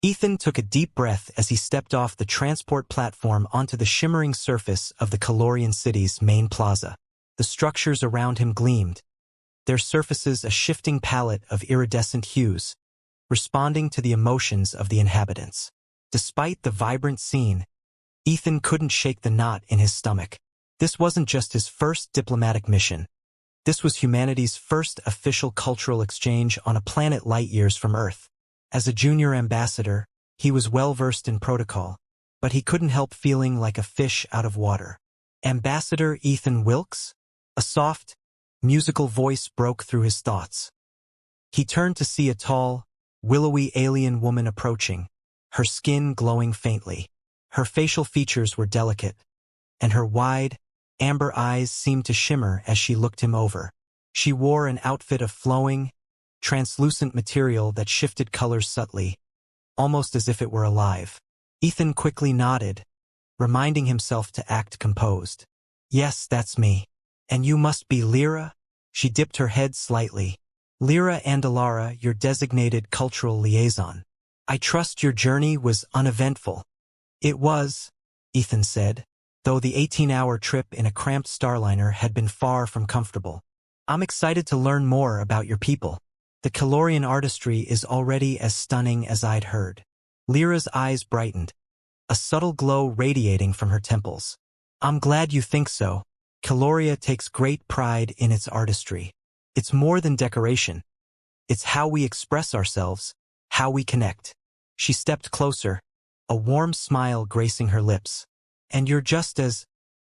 Ethan took a deep breath as he stepped off the transport platform onto the shimmering surface of the Calorian city's main plaza. The structures around him gleamed, their surfaces a shifting palette of iridescent hues, responding to the emotions of the inhabitants. Despite the vibrant scene, Ethan couldn't shake the knot in his stomach. This wasn't just his first diplomatic mission. This was humanity's first official cultural exchange on a planet light years from Earth. As a junior ambassador, he was well-versed in protocol, but he couldn't help feeling like a fish out of water. Ambassador Ethan Wilkes? A soft, musical voice broke through his thoughts. He turned to see a tall, willowy alien woman approaching, her skin glowing faintly. Her facial features were delicate, and her wide, amber eyes seemed to shimmer as she looked him over. She wore an outfit of flowing, translucent material that shifted colors subtly, almost as if it were alive. Ethan quickly nodded, reminding himself to act composed. "Yes, that's me. And you must be Lyra?" She dipped her head slightly. "Lyra Andalara, your designated cultural liaison. I trust your journey was uneventful." "It was," Ethan said, though the 18-hour trip in a cramped starliner had been far from comfortable. "I'm excited to learn more about your people. The Calorian artistry is already as stunning as I'd heard." Lyra's eyes brightened, a subtle glow radiating from her temples. "I'm glad you think so. Caloria takes great pride in its artistry. It's more than decoration. It's how we express ourselves, how we connect." She stepped closer, a warm smile gracing her lips. "And you're just as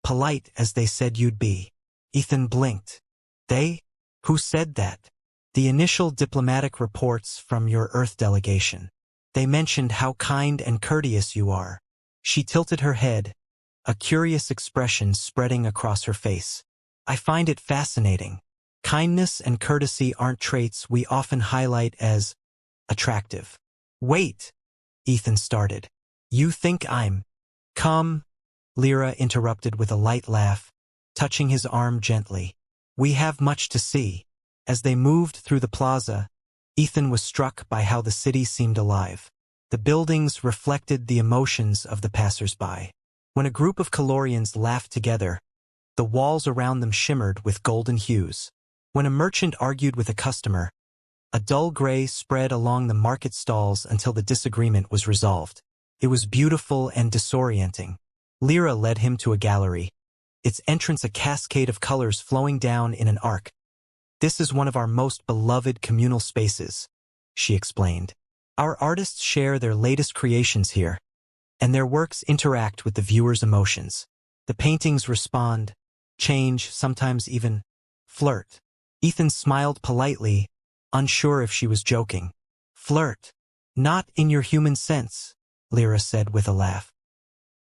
polite as they said you'd be." Ethan blinked. "They? Who said that?" "The initial diplomatic reports from your Earth delegation. They mentioned how kind and courteous you are." She tilted her head, a curious expression spreading across her face. "I find it fascinating. Kindness and courtesy aren't traits we often highlight as attractive." "Wait," Ethan started. "You think I'm..." "Come," Lyra interrupted with a light laugh, touching his arm gently. "We have much to see." As they moved through the plaza, Ethan was struck by how the city seemed alive. The buildings reflected the emotions of the passers-by. When a group of Calorians laughed together, the walls around them shimmered with golden hues. When a merchant argued with a customer, a dull gray spread along the market stalls until the disagreement was resolved. It was beautiful and disorienting. Lyra led him to a gallery, its entrance a cascade of colors flowing down in an arc. "This is one of our most beloved communal spaces," she explained. "Our artists share their latest creations here, and their works interact with the viewer's emotions. The paintings respond, change, sometimes even flirt." Ethan smiled politely, unsure if she was joking. "Flirt? Not in your human sense," Lyra said with a laugh.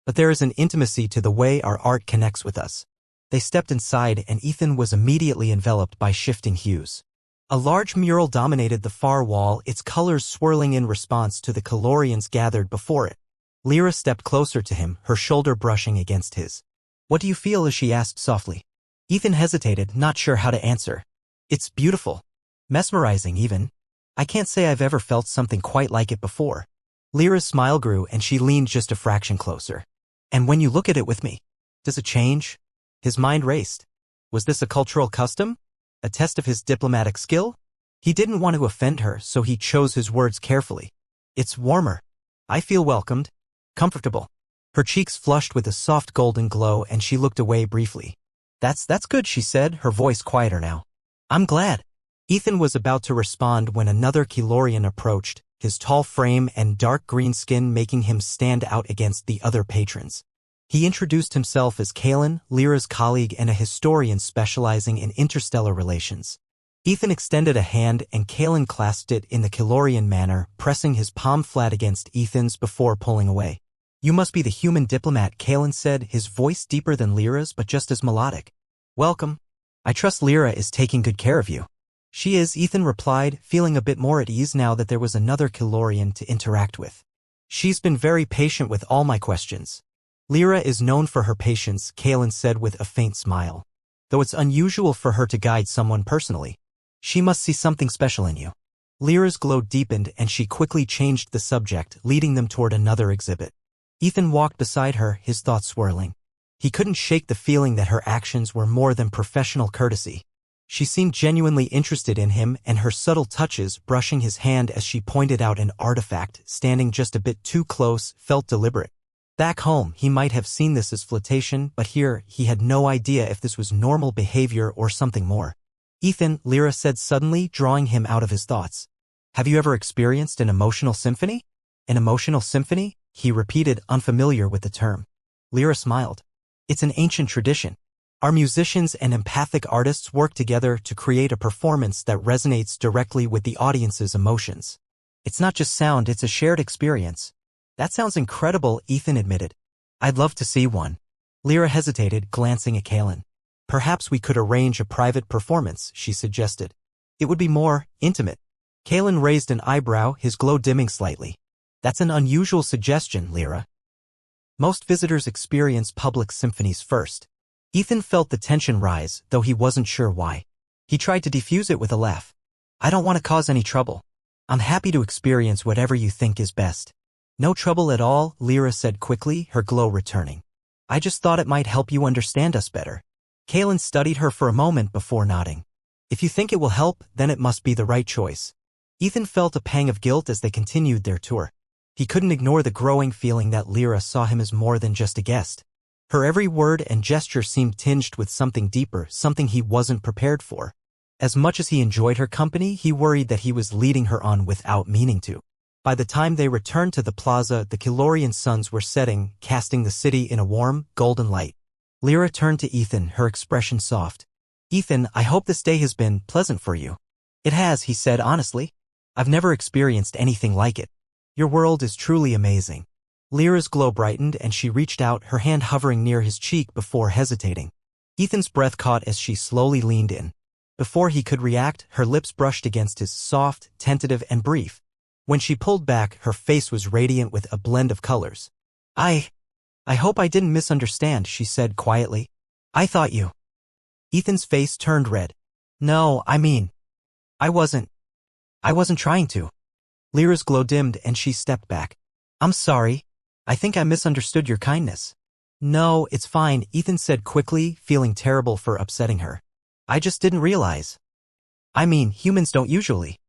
"But there is an intimacy to the way our art connects with us." They stepped inside and Ethan was immediately enveloped by shifting hues. A large mural dominated the far wall, its colors swirling in response to the Calorians gathered before it. Lyra stepped closer to him, her shoulder brushing against his. "What do you feel?" she asked softly. Ethan hesitated, not sure how to answer. "It's beautiful. Mesmerizing, even. I can't say I've ever felt something quite like it before." Lyra's smile grew and she leaned just a fraction closer. "And when you look at it with me, does it change?" His mind raced. Was this a cultural custom? A test of his diplomatic skill? He didn't want to offend her, so he chose his words carefully. "It's warmer. I feel welcomed. Comfortable." Her cheeks flushed with a soft golden glow and she looked away briefly. That's good," she said, her voice quieter now. "I'm glad." Ethan was about to respond when another Calorian approached, his tall frame and dark green skin making him stand out against the other patrons. He introduced himself as Kalen, Lyra's colleague and a historian specializing in interstellar relations. Ethan extended a hand and Kalen clasped it in the Calorian manner, pressing his palm flat against Ethan's before pulling away. "You must be the human diplomat," Kalen said, his voice deeper than Lyra's but just as melodic. "Welcome. I trust Lyra is taking good care of you." "She is," Ethan replied, feeling a bit more at ease now that there was another Calorian to interact with. "She's been very patient with all my questions." "Lyra is known for her patience," Kalen said with a faint smile. "Though it's unusual for her to guide someone personally. She must see something special in you." Lyra's glow deepened and she quickly changed the subject, leading them toward another exhibit. Ethan walked beside her, his thoughts swirling. He couldn't shake the feeling that her actions were more than professional courtesy. She seemed genuinely interested in him, and her subtle touches, brushing his hand as she pointed out an artifact standing just a bit too close, felt deliberate. Back home, he might have seen this as flirtation, but here, he had no idea if this was normal behavior or something more. Ethan, Lyra said suddenly, drawing him out of his thoughts. Have you ever experienced an emotional symphony? An emotional symphony? He repeated, unfamiliar with the term. Lyra smiled. It's an ancient tradition. Our musicians and empathic artists work together to create a performance that resonates directly with the audience's emotions. It's not just sound, it's a shared experience. That sounds incredible, Ethan admitted. I'd love to see one. Lyra hesitated, glancing at Kaelin. Perhaps we could arrange a private performance, she suggested. It would be more intimate. Kaelin raised an eyebrow, his glow dimming slightly. That's an unusual suggestion, Lyra. Most visitors experience public symphonies first. Ethan felt the tension rise, though he wasn't sure why. He tried to defuse it with a laugh. I don't want to cause any trouble. I'm happy to experience whatever you think is best. No trouble at all, Lyra said quickly, her glow returning. I just thought it might help you understand us better. Kaelin studied her for a moment before nodding. If you think it will help, then it must be the right choice. Ethan felt a pang of guilt as they continued their tour. He couldn't ignore the growing feeling that Lyra saw him as more than just a guest. Her every word and gesture seemed tinged with something deeper, something he wasn't prepared for. As much as he enjoyed her company, he worried that he was leading her on without meaning to. By the time they returned to the plaza, the Kilorian suns were setting, casting the city in a warm, golden light. Lyra turned to Ethan, her expression soft. Ethan, I hope this day has been pleasant for you. It has, he said honestly. I've never experienced anything like it. Your world is truly amazing. Lyra's glow brightened and she reached out, her hand hovering near his cheek before hesitating. Ethan's breath caught as she slowly leaned in. Before he could react, her lips brushed against his, soft, tentative, and brief. When she pulled back, her face was radiant with a blend of colors. I hope I didn't misunderstand, she said quietly. I thought you. Ethan's face turned red. No, I wasn't trying to. Lyra's glow dimmed and she stepped back. I'm sorry. I think I misunderstood your kindness. No, it's fine, Ethan said quickly, feeling terrible for upsetting her. I just didn't realize. Humans don't usually.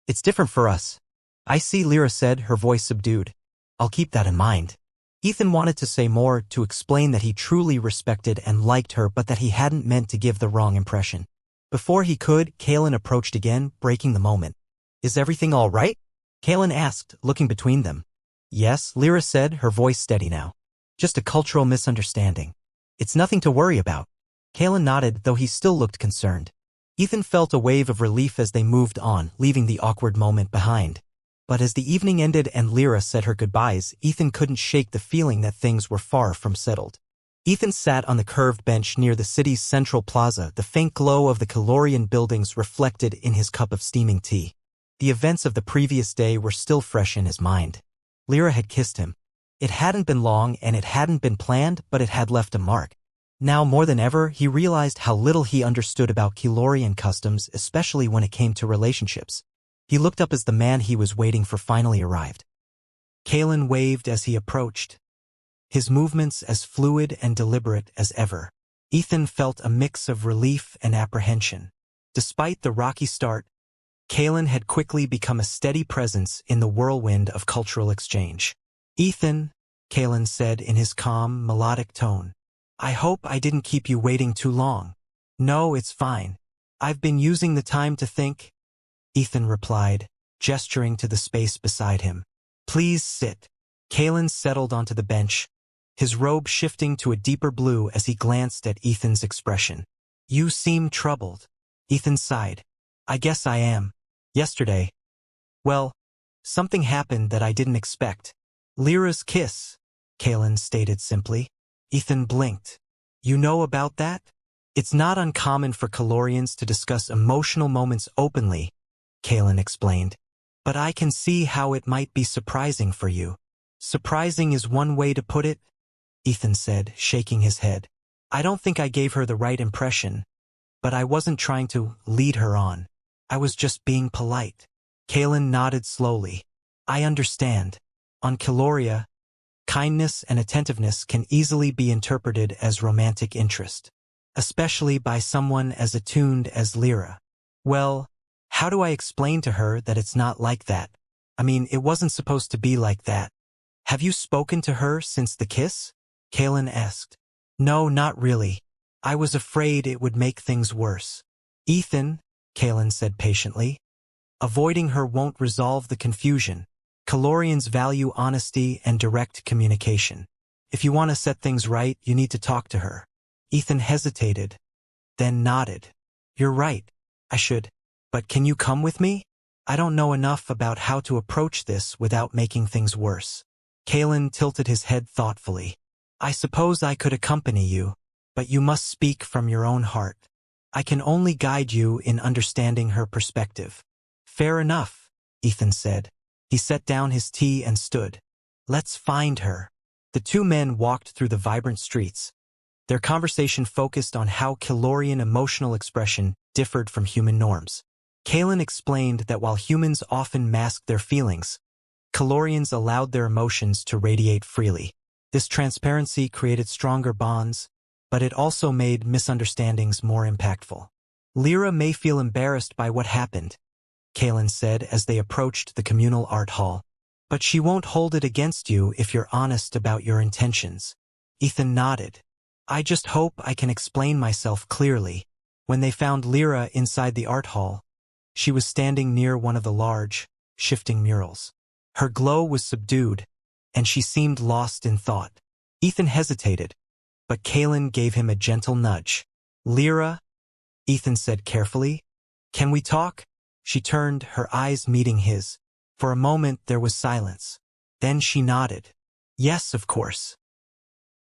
It's different for us. I see, Lyra said, her voice subdued. I'll keep that in mind. Ethan wanted to say more, to explain that he truly respected and liked her, but that he hadn't meant to give the wrong impression. Before he could, Kaelin approached again, breaking the moment. Is everything all right? Kaelin asked, looking between them. Yes, Lyra said, her voice steady now. Just a cultural misunderstanding. It's nothing to worry about. Kaelin nodded, though he still looked concerned. Ethan felt a wave of relief as they moved on, leaving the awkward moment behind. But as the evening ended and Lyra said her goodbyes, Ethan couldn't shake the feeling that things were far from settled. Ethan sat on the curved bench near the city's central plaza, the faint glow of the Kilorian buildings reflected in his cup of steaming tea. The events of the previous day were still fresh in his mind. Lyra had kissed him. It hadn't been long and it hadn't been planned, but it had left a mark. Now more than ever, he realized how little he understood about Kilorian customs, especially when it came to relationships. He looked up as the man he was waiting for finally arrived. Kaelin waved as he approached, his movements as fluid and deliberate as ever. Ethan felt a mix of relief and apprehension. Despite the rocky start, Kaelin had quickly become a steady presence in the whirlwind of cultural exchange. Ethan, Kaelin said in his calm, melodic tone. I hope I didn't keep you waiting too long. No, it's fine. I've been using the time to think, Ethan replied, gesturing to the space beside him. Please sit. Kaelin settled onto the bench, his robe shifting to a deeper blue as he glanced at Ethan's expression. You seem troubled. Ethan sighed. I guess I am. Yesterday. Well, something happened that I didn't expect. Lyra's kiss, Kaelin stated simply. Ethan blinked. You know about that? It's not uncommon for Kilorians to discuss emotional moments openly, Kaelin explained. But I can see how it might be surprising for you. Surprising is one way to put it, Ethan said, shaking his head. I don't think I gave her the right impression, but I wasn't trying to lead her on. I was just being polite. Kalen nodded slowly. I understand. On Caloria, kindness and attentiveness can easily be interpreted as romantic interest, especially by someone as attuned as Lyra. Well, how do I explain to her that it's not like that? I mean, it wasn't supposed to be like that. Have you spoken to her since the kiss? Kalen asked. No, not really. I was afraid it would make things worse. Ethan, Kalen said patiently. Avoiding her won't resolve the confusion. Calorians value honesty and direct communication. If you want to set things right, you need to talk to her. Ethan hesitated, then nodded. You're right. I should. But can you come with me? I don't know enough about how to approach this without making things worse. Kalen tilted his head thoughtfully. I suppose I could accompany you, but you must speak from your own heart. I can only guide you in understanding her perspective. Fair enough, Ethan said. He set down his tea and stood. Let's find her. The two men walked through the vibrant streets. Their conversation focused on how Calorian emotional expression differed from human norms. Kalen explained that while humans often mask their feelings, Calorians allowed their emotions to radiate freely. This transparency created stronger bonds, but it also made misunderstandings more impactful. Lyra may feel embarrassed by what happened, Kalen said as they approached the communal art hall. But she won't hold it against you if you're honest about your intentions. Ethan nodded. I just hope I can explain myself clearly. When they found Lyra inside the art hall, she was standing near one of the large, shifting murals. Her glow was subdued, and she seemed lost in thought. Ethan hesitated, but Kalen gave him a gentle nudge. Lyra, Ethan said carefully, can we talk? She turned, her eyes meeting his. For a moment there was silence. Then she nodded. Yes, of course.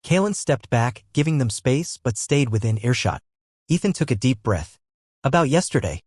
Kalen stepped back, giving them space, but stayed within earshot. Ethan took a deep breath. About yesterday.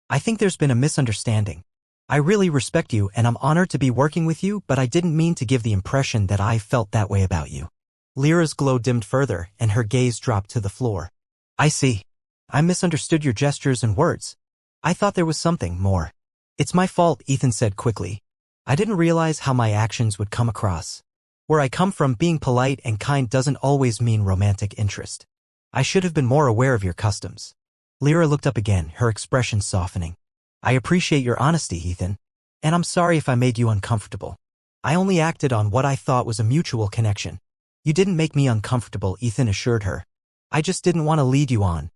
I think there's been a misunderstanding. I really respect you and I'm honored to be working with you, but I didn't mean to give the impression that I felt that way about you. Lyra's glow dimmed further and her gaze dropped to the floor. I see. I misunderstood your gestures and words. I thought there was something more. It's my fault, Ethan said quickly. I didn't realize how my actions would come across. Where I come from, being polite and kind doesn't always mean romantic interest. I should have been more aware of your customs. Lyra looked up again, her expression softening. I appreciate your honesty, Ethan. And I'm sorry if I made you uncomfortable. I only acted on what I thought was a mutual connection. You didn't make me uncomfortable, Ethan assured her. I just didn't want to lead you on.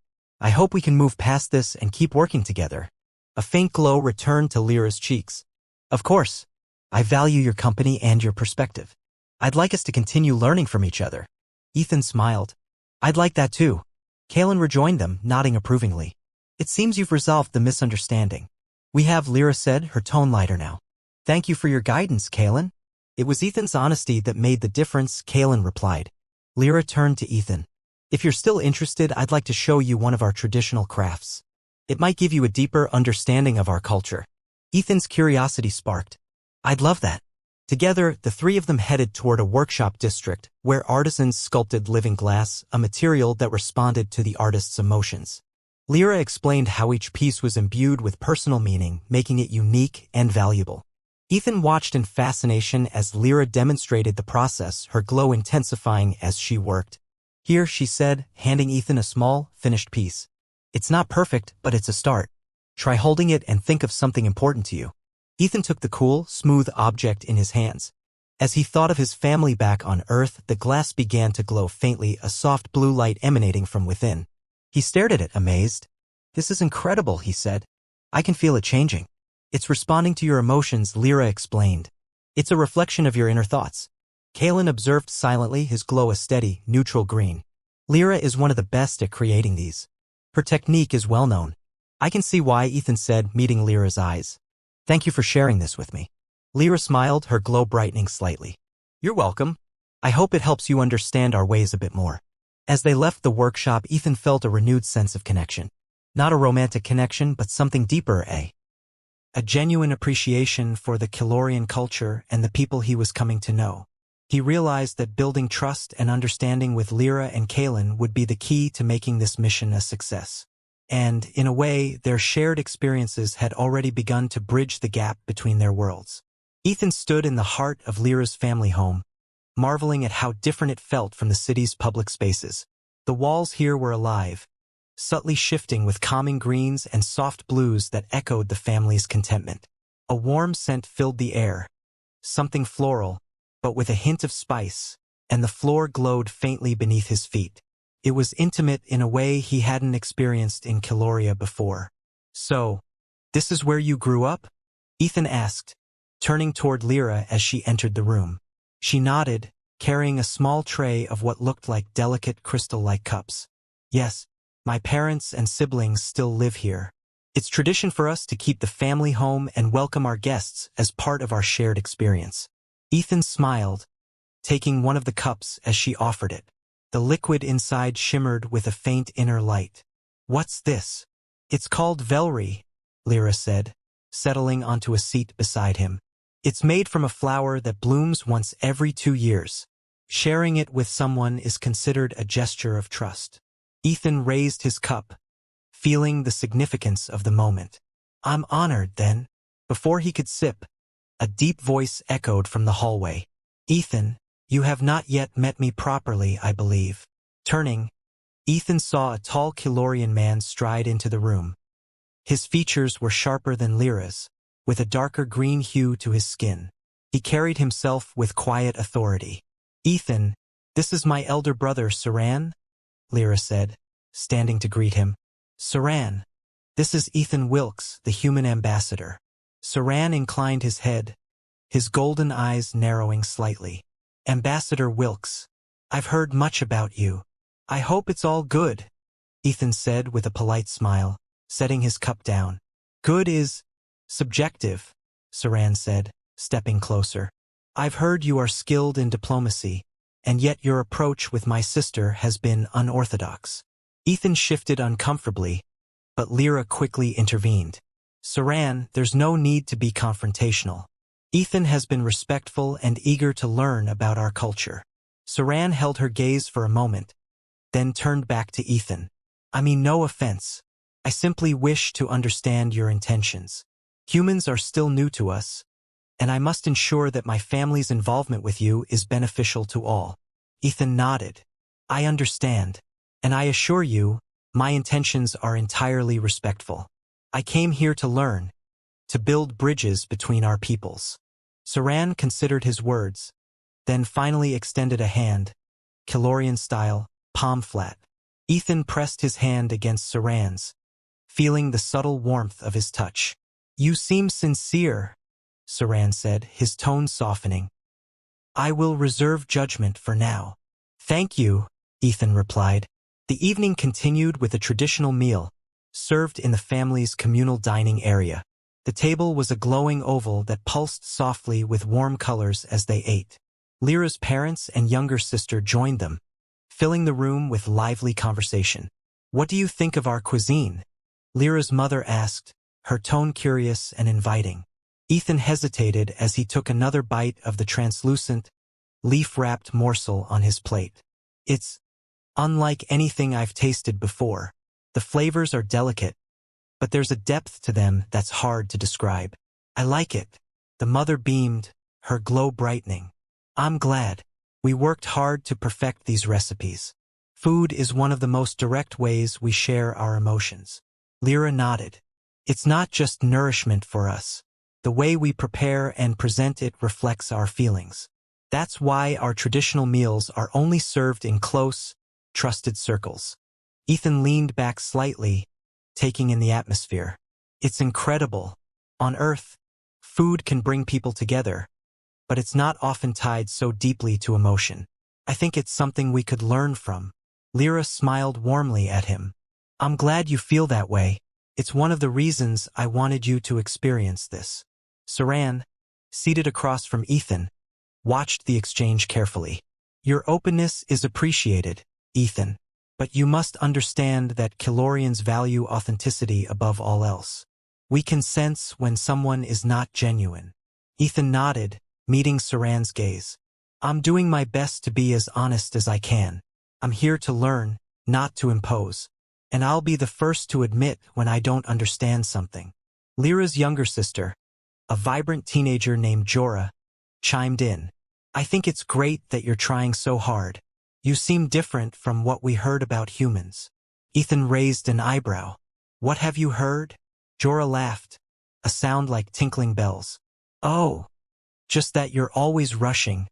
I hope we can move past this and keep working together. A faint glow returned to Lyra's cheeks. Of course. I value your company and your perspective. I'd like us to continue learning from each other. Ethan smiled. I'd like that too. Kalen rejoined them, nodding approvingly. It seems you've resolved the misunderstanding. We have, Lyra said, her tone lighter now. Thank you for your guidance, Kalen. It was Ethan's honesty that made the difference, Kalen replied. Lyra turned to Ethan. If you're still interested, I'd like to show you one of our traditional crafts. It might give you a deeper understanding of our culture. Ethan's curiosity sparked. I'd love that. Together, the three of them headed toward a workshop district where artisans sculpted living glass, a material that responded to the artist's emotions. Lyra explained how each piece was imbued with personal meaning, making it unique and valuable. Ethan watched in fascination as Lyra demonstrated the process, her glow intensifying as she worked. Here, she said, handing Ethan a small, finished piece. It's not perfect, but it's a start. Try holding it and think of something important to you. Ethan took the cool, smooth object in his hands. As he thought of his family back on Earth, the glass began to glow faintly, a soft blue light emanating from within. He stared at it, amazed. This is incredible, he said. I can feel it changing. It's responding to your emotions, Lyra explained. It's a reflection of your inner thoughts. Kalen observed silently, his glow a steady, neutral green. Lyra is one of the best at creating these. Her technique is well known. I can see why, Ethan said, meeting Lyra's eyes. Thank you for sharing this with me. Lyra smiled, her glow brightening slightly. You're welcome. I hope it helps you understand our ways a bit more. As they left the workshop, Ethan felt a renewed sense of connection. Not a romantic connection, but something deeper, a genuine appreciation for the Calorian culture and the people he was coming to know. He realized that building trust and understanding with Lyra and Kalen would be the key to making this mission a success. and, in a way, their shared experiences had already begun to bridge the gap between their worlds. Ethan stood in the heart of Lyra's family home, marveling at how different it felt from the city's public spaces. The walls here were alive, subtly shifting with calming greens and soft blues that echoed the family's contentment. A warm scent filled the air, something floral, but with a hint of spice, and the floor glowed faintly beneath his feet. It was intimate in a way he hadn't experienced in Kiloria before. "So, this is where you grew up?" Ethan asked, turning toward Lyra as she entered the room. She nodded, carrying a small tray of what looked like delicate crystal-like cups. "Yes, my parents and siblings still live here. It's tradition for us to keep the family home and welcome our guests as part of our shared experience." Ethan smiled, taking one of the cups as she offered it. The liquid inside shimmered with a faint inner light. "What's this?" "It's called Velry," Lyra said, settling onto a seat beside him. "It's made from a flower that blooms once every 2 years. Sharing it with someone is considered a gesture of trust." Ethan raised his cup, feeling the significance of the moment. "I'm honored, then." Before he could sip, a deep voice echoed from the hallway. "Ethan, you have not yet met me properly, I believe." Turning, Ethan saw a tall Kilorian man stride into the room. His features were sharper than Lyra's, with a darker green hue to his skin. He carried himself with quiet authority. "Ethan, this is my elder brother, Saran," Lyra said, standing to greet him. "Saran, this is Ethan Wilkes, the human ambassador." Saran inclined his head, his golden eyes narrowing slightly. "Ambassador Wilkes, I've heard much about you. I hope it's all good," Ethan said with a polite smile, setting his cup down. "Good is subjective," Saran said, stepping closer. "I've heard you are skilled in diplomacy, and yet your approach with my sister has been unorthodox." Ethan shifted uncomfortably, but Lyra quickly intervened. "Saran, there's no need to be confrontational. Ethan has been respectful and eager to learn about our culture." Saran held her gaze for a moment, then turned back to Ethan. "I mean no offense. I simply wish to understand your intentions. Humans are still new to us, and I must ensure that my family's involvement with you is beneficial to all." Ethan nodded. "I understand, and I assure you, my intentions are entirely respectful. I came here to learn, to build bridges between our peoples." Saran considered his words, then finally extended a hand, Kilorian style, palm flat. Ethan pressed his hand against Saran's, feeling the subtle warmth of his touch. "You seem sincere," Saran said, his tone softening. "I will reserve judgment for now." "Thank you," Ethan replied. The evening continued with a traditional meal, served in the family's communal dining area. The table was a glowing oval that pulsed softly with warm colors as they ate. Lyra's parents and younger sister joined them, filling the room with lively conversation. "What do you think of our cuisine?" Lyra's mother asked, her tone curious and inviting. Ethan hesitated as he took another bite of the translucent, leaf-wrapped morsel on his plate. "It's unlike anything I've tasted before. The flavors are delicate, but there's a depth to them that's hard to describe. I like it." The mother beamed, her glow brightening. "I'm glad. We worked hard to perfect these recipes. Food is one of the most direct ways we share our emotions." Lyra nodded. "It's not just nourishment for us. The way we prepare and present it reflects our feelings. That's why our traditional meals are only served in close, trusted circles." Ethan leaned back slightly, taking in the atmosphere. "It's incredible. On Earth, food can bring people together, but it's not often tied so deeply to emotion. I think it's something we could learn from." Lyra smiled warmly at him. "I'm glad you feel that way. It's one of the reasons I wanted you to experience this." Saran, seated across from Ethan, watched the exchange carefully. "Your openness is appreciated, Ethan, but you must understand that Kilorians value authenticity above all else. We can sense when someone is not genuine." Ethan nodded, meeting Saran's gaze. "I'm doing my best to be as honest as I can. I'm here to learn, not to impose." And I'll be the first to admit when I don't understand something. Lyra's younger sister, a vibrant teenager named Jorah, chimed in. I think it's great that you're trying so hard. You seem different from what we heard about humans. Ethan raised an eyebrow. What have you heard? Jorah laughed, a sound like tinkling bells. Oh, just that you're always rushing.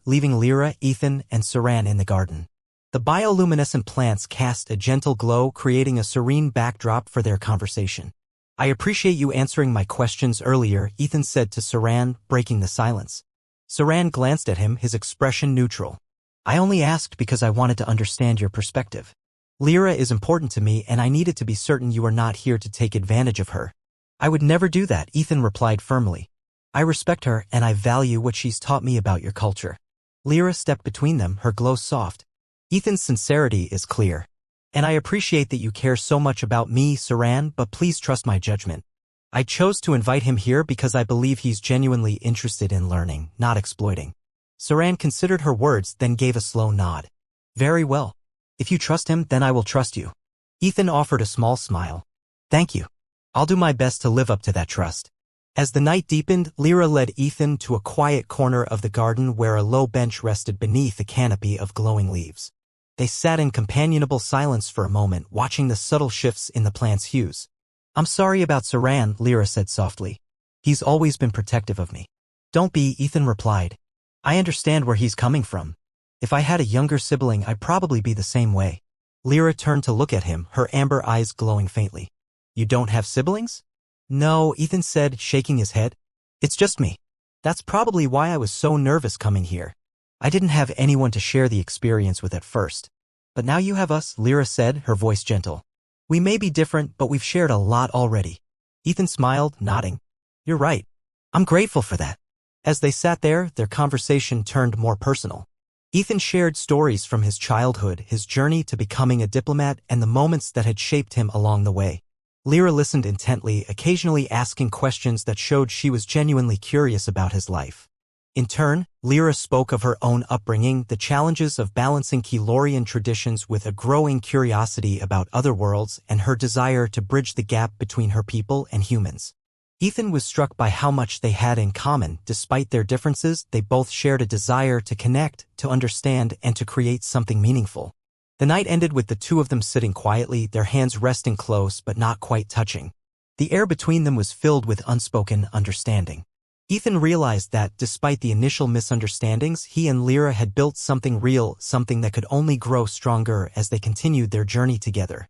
Leaving Lyra, Ethan, and Saran in the garden. The bioluminescent plants cast a gentle glow, creating a serene backdrop for their conversation. I appreciate you answering my questions earlier, Ethan said to Saran, breaking the silence. Saran glanced at him, his expression neutral. I only asked because I wanted to understand your perspective. Lyra is important to me and I needed to be certain you are not here to take advantage of her. I would never do that, Ethan replied firmly. I respect her and I value what she's taught me about your culture. Lyra stepped between them, her glow soft. Ethan's sincerity is clear. And I appreciate that you care so much about me, Saran, but please trust my judgment. I chose to invite him here because I believe he's genuinely interested in learning, not exploiting. Saran considered her words, then gave a slow nod. Very well. If you trust him, then I will trust you. Ethan offered a small smile. Thank you. I'll do my best to live up to that trust. As the night deepened, Lyra led Ethan to a quiet corner of the garden where a low bench rested beneath a canopy of glowing leaves. They sat in companionable silence for a moment, watching the subtle shifts in the plant's hues. I'm sorry about Saran, Lyra said softly. He's always been protective of me. Don't be, Ethan replied. I understand where he's coming from. If I had a younger sibling, I'd probably be the same way. Lyra turned to look at him, her amber eyes glowing faintly. You don't have siblings? No, Ethan said, shaking his head. It's just me. That's probably why I was so nervous coming here. I didn't have anyone to share the experience with at first. But now you have us, Lyra said, her voice gentle. We may be different, but we've shared a lot already. Ethan smiled, nodding. You're right. I'm grateful for that. As they sat there, their conversation turned more personal. Ethan shared stories from his childhood, his journey to becoming a diplomat, and the moments that had shaped him along the way. Lyra listened intently, occasionally asking questions that showed she was genuinely curious about his life. In turn, Lyra spoke of her own upbringing, the challenges of balancing Keylorian traditions with a growing curiosity about other worlds, and her desire to bridge the gap between her people and humans. Ethan was struck by how much they had in common. Despite their differences, they both shared a desire to connect, to understand, and to create something meaningful. The night ended with the two of them sitting quietly, their hands resting close but not quite touching. The air between them was filled with unspoken understanding. Ethan realized that, despite the initial misunderstandings, he and Lyra had built something real, something that could only grow stronger as they continued their journey together.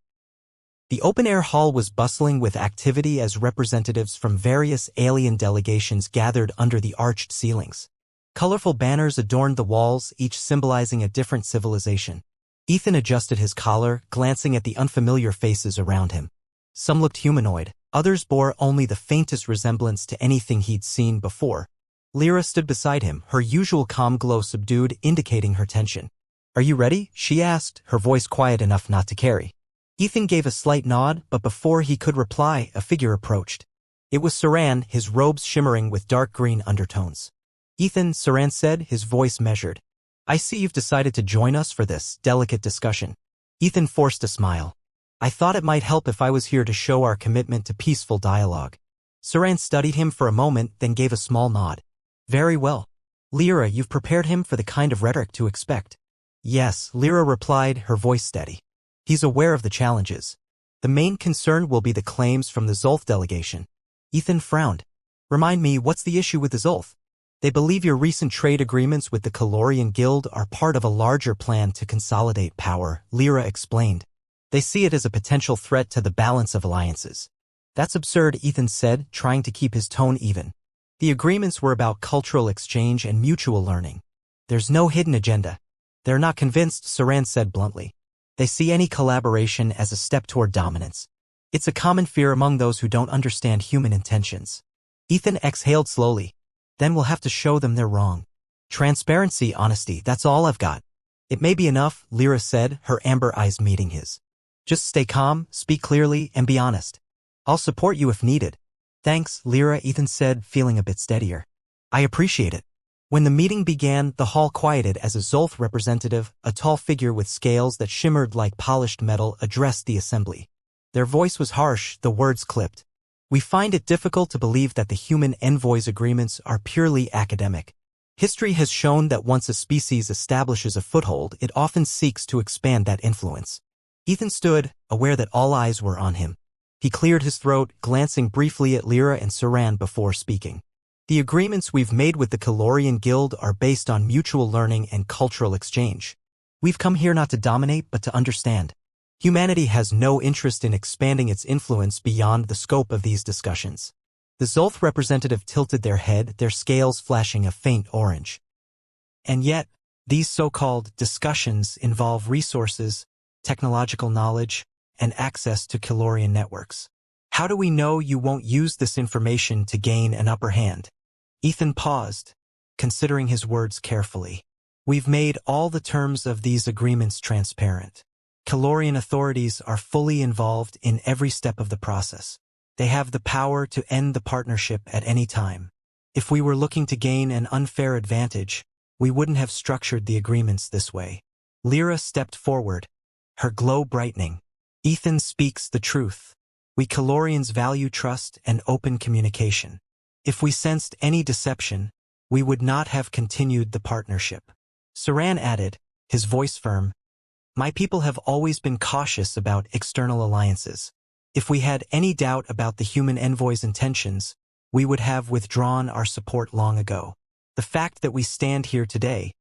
The open-air hall was bustling with activity as representatives from various alien delegations gathered under the arched ceilings. Colorful banners adorned the walls, each symbolizing a different civilization. Ethan adjusted his collar, glancing at the unfamiliar faces around him. Some looked humanoid, others bore only the faintest resemblance to anything he'd seen before. Lyra stood beside him, her usual calm glow subdued, indicating her tension. Are you ready? She asked, her voice quiet enough not to carry. Ethan gave a slight nod, but before he could reply, a figure approached. It was Saran, his robes shimmering with dark green undertones. Ethan, Saran said, his voice measured. I see you've decided to join us for this delicate discussion. Ethan forced a smile. I thought it might help if I was here to show our commitment to peaceful dialogue. Saran studied him for a moment, then gave a small nod. Very well. Lyra, you've prepared him for the kind of rhetoric to expect. Yes, Lyra replied, her voice steady. He's aware of the challenges. The main concern will be the claims from the Zolth delegation. Ethan frowned. Remind me, what's the issue with the Zolth? They believe your recent trade agreements with the Keylorian Guild are part of a larger plan to consolidate power, Lyra explained. They see it as a potential threat to the balance of alliances. That's absurd, Ethan said, trying to keep his tone even. The agreements were about cultural exchange and mutual learning. There's no hidden agenda. They're not convinced, Saran said bluntly. They see any collaboration as a step toward dominance. It's a common fear among those who don't understand human intentions. Ethan exhaled slowly. Then we'll have to show them they're wrong. Transparency, honesty, that's all I've got. It may be enough, Lyra said, her amber eyes meeting his. Just stay calm, speak clearly, and be honest. I'll support you if needed. Thanks, Lyra, Ethan said, feeling a bit steadier. I appreciate it. When the meeting began, the hall quieted as a Zolth representative, a tall figure with scales that shimmered like polished metal, addressed the assembly. Their voice was harsh, the words clipped. We find it difficult to believe that the human envoys' agreements are purely academic. History has shown that once a species establishes a foothold, it often seeks to expand that influence. Ethan stood, aware that all eyes were on him. He cleared his throat, glancing briefly at Lyra and Saran before speaking. The agreements we've made with the Calorian Guild are based on mutual learning and cultural exchange. We've come here not to dominate, but to understand. Humanity has no interest in expanding its influence beyond the scope of these discussions. The Zolth representative tilted their head, their scales flashing a faint orange. And yet, these so-called discussions involve resources, technological knowledge, and access to Calorian networks. How do we know you won't use this information to gain an upper hand? Ethan paused, considering his words carefully. We've made all the terms of these agreements transparent. Calorian authorities are fully involved in every step of the process. They have the power to end the partnership at any time. If we were looking to gain an unfair advantage, we wouldn't have structured the agreements this way. Lyra stepped forward, her glow brightening. Ethan speaks the truth. We Calorians value trust and open communication. If we sensed any deception, we would not have continued the partnership. Saran added, his voice firm, my people have always been cautious about external alliances. If we had any doubt about the human envoy's intentions, we would have withdrawn our support long ago. The fact that we stand here today,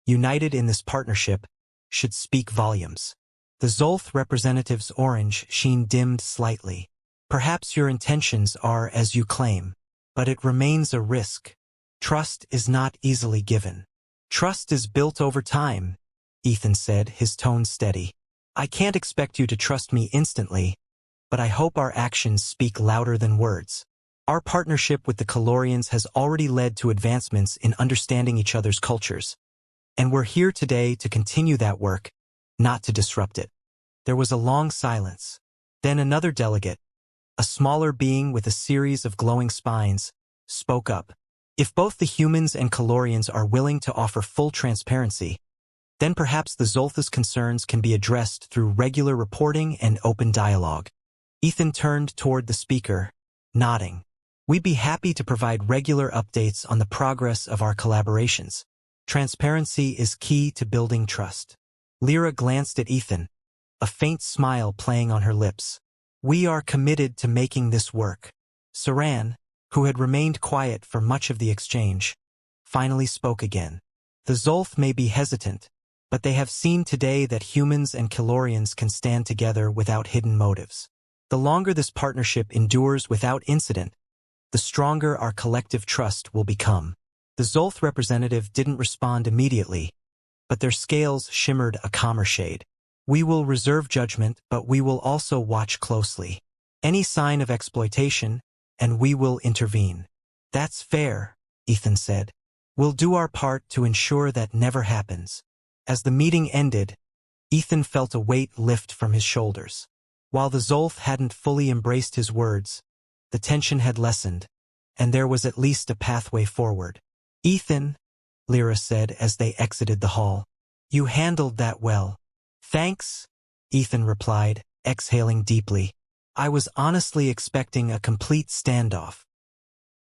united in this partnership, should speak volumes. The Zolth representative's orange sheen dimmed slightly. Perhaps your intentions are as you claim, but it remains a risk. Trust is not easily given. Trust is built over time, Ethan said, his tone steady. I can't expect you to trust me instantly, but I hope our actions speak louder than words. Our partnership with the Calorians has already led to advancements in understanding each other's cultures. And we're here today to continue that work, not to disrupt it. There was a long silence. Then another delegate, a smaller being with a series of glowing spines, spoke up. If both the humans and Calorians are willing to offer full transparency, then perhaps the Zolth's concerns can be addressed through regular reporting and open dialogue. Ethan turned toward the speaker, nodding. We'd be happy to provide regular updates on the progress of our collaborations. Transparency is key to building trust. Lyra glanced at Ethan, a faint smile playing on her lips. We are committed to making this work. Saran, who had remained quiet for much of the exchange, finally spoke again. The Zolth may be hesitant, but they have seen today that humans and Calorians can stand together without hidden motives. The longer this partnership endures without incident, the stronger our collective trust will become. The Zolth representative didn't respond immediately, but their scales shimmered a calmer shade. We will reserve judgment, but we will also watch closely. Any sign of exploitation, and we will intervene. That's fair, Ethan said. We'll do our part to ensure that never happens. As the meeting ended, Ethan felt a weight lift from his shoulders. While the Zolth hadn't fully embraced his words, the tension had lessened, and there was at least a pathway forward. Ethan, Lyra said as they exited the hall, you handled that well. Thanks, Ethan replied, exhaling deeply. I was honestly expecting a complete standoff.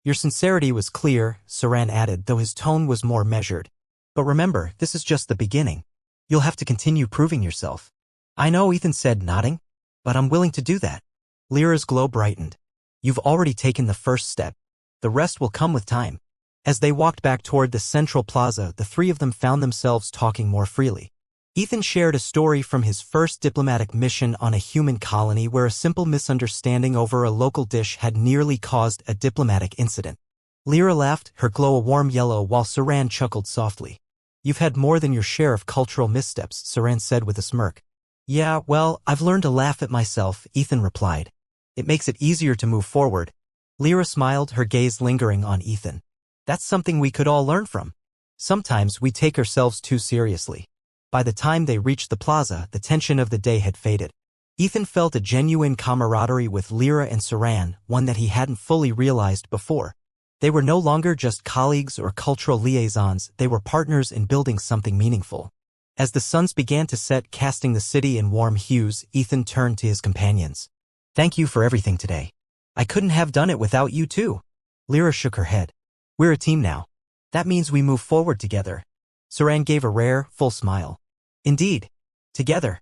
Your sincerity was clear, Saran added, though his tone was more measured. But remember, this is just the beginning. You'll have to continue proving yourself. I know, Ethan said, nodding, but I'm willing to do that. Lyra's glow brightened. You've already taken the first step. The rest will come with time. As they walked back toward the central plaza, the three of them found themselves talking more freely. Ethan shared a story from his first diplomatic mission on a human colony where a simple misunderstanding over a local dish had nearly caused a diplomatic incident. Lyra laughed, her glow a warm yellow, while Saran chuckled softly. You've had more than your share of cultural missteps, Saran said with a smirk. Yeah, well, I've learned to laugh at myself, Ethan replied. It makes it easier to move forward. Lyra smiled, her gaze lingering on Ethan. That's something we could all learn from. Sometimes we take ourselves too seriously. By the time they reached the plaza, the tension of the day had faded. Ethan felt a genuine camaraderie with Lyra and Saran, one that he hadn't fully realized before. They were no longer just colleagues or cultural liaisons, they were partners in building something meaningful. As the suns began to set, casting the city in warm hues, Ethan turned to his companions. "Thank you for everything today. I couldn't have done it without you too." Lyra shook her head. "We're a team now. That means we move forward together." Saran gave a rare, full smile. "Indeed. Together."